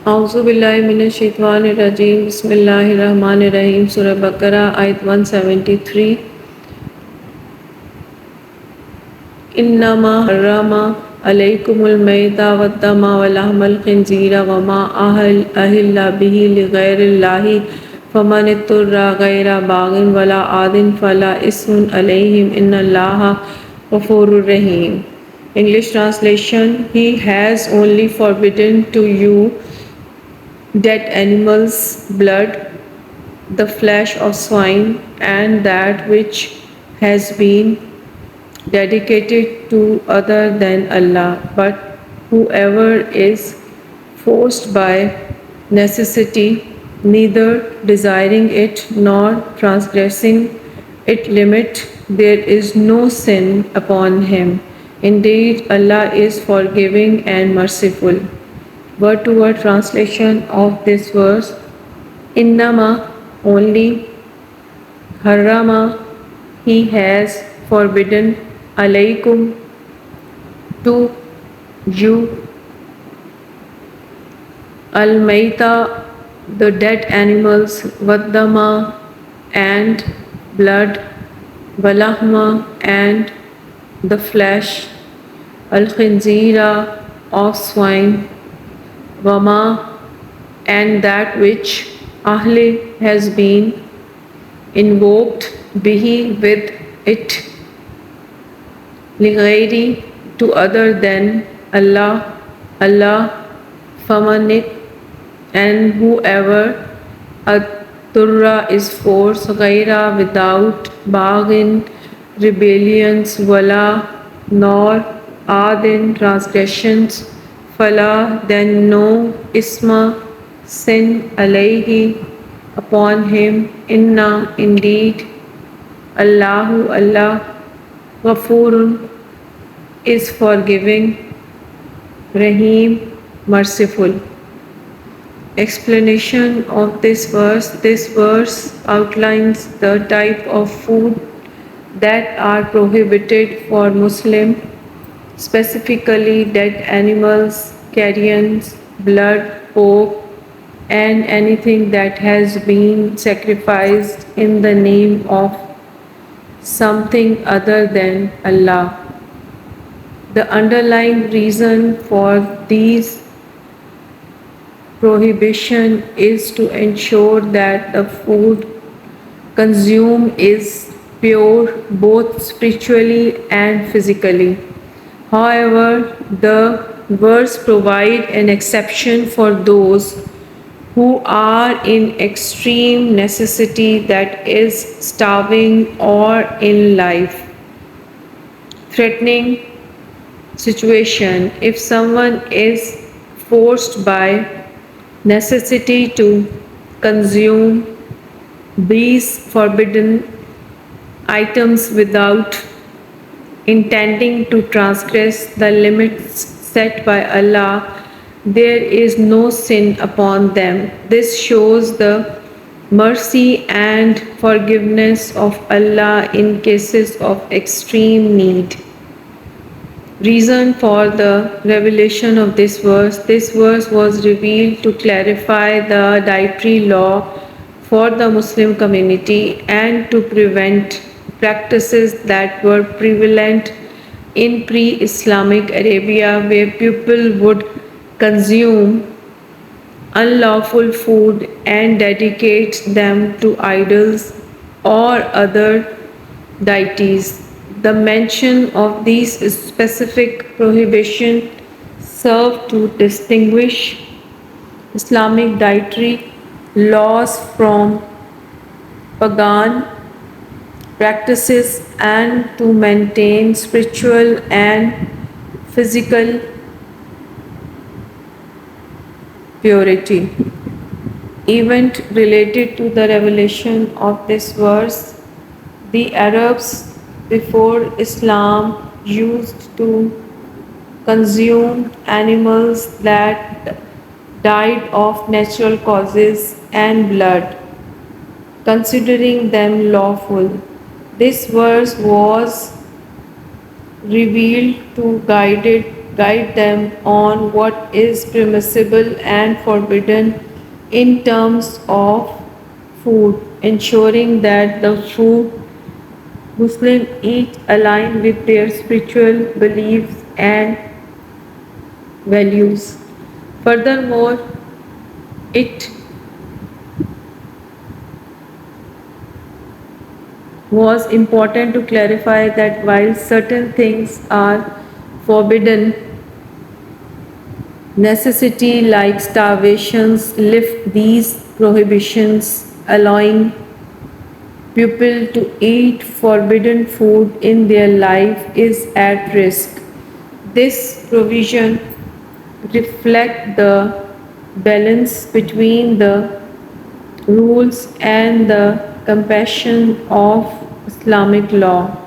Auzubillahiminash-shaytanir-rajim. Bismillahir-rahmanir-rahim. Surah Baqarah, ayat 173. Innama harrama alaykumul mayta wad-dama wa lahmal khinzira wa ma ahilla bihi li ghayrillahi faman itturra ghayra baghin wala adin fala ismun alayhim innallaha ghafurur rahim. English translation: He has only forbidden to you dead animals' blood, the flesh of swine, and that which has been dedicated to other than Allah. But whoever is forced by necessity, neither desiring it nor transgressing its limit, there is no sin upon him. Indeed, Allah is forgiving and merciful. Word to word translation of this verse: Innama, only; Harrama, he has forbidden; alaykum, to you; al-mayta, the dead animals; waddama, and blood; walahma, and the flesh; al-khinzira, of swine; wama, and that which ahle has been invoked bihi, with it; lighayri, to other than Allah; famanit, and whoever; at-turra, is forced; ghayra, without; baghin, rebellions; wala, nor; adin, transgressions; fala, then no; isma, sin; alayhi, upon him; inna, indeed; Allahu, Allah; Ghafurun, is forgiving; Rahim, merciful. Explanation of this verse: This verse outlines the type of food that are prohibited for Muslim, specifically dead animals, carrions, blood, pork, and anything that has been sacrificed in the name of something other than Allah. The underlying reason for these prohibition is to ensure that the food consumed is pure both spiritually and physically. However, the verse provides an exception for those who are in extreme necessity, that is, starving or in life threatening situation. If someone is forced by necessity to consume these forbidden items without intending to transgress the limits set by Allah, there is no sin upon them. This shows the mercy and forgiveness of Allah in cases of extreme need. Reason for the revelation of this verse: This verse was revealed to clarify the dietary law for the Muslim community and to prevent practices that were prevalent in pre-Islamic Arabia, where people would consume unlawful food and dedicate them to idols or other deities. The mention of these specific prohibitions serve to distinguish Islamic dietary laws from pagan practices and to maintain spiritual and physical purity. Event related to the revelation of this verse: the Arabs before Islam used to consume animals that died of natural causes and blood, considering them lawful. This verse was revealed to guide guide them on what is permissible and forbidden in terms of food, ensuring that the food Muslims eat align with their spiritual beliefs and values. Furthermore, it was important to clarify that while certain things are forbidden, necessity like starvations lift these prohibitions, allowing people to eat forbidden food in their life is at risk. This provision reflects the balance between the rules and the compassion of Islamic law.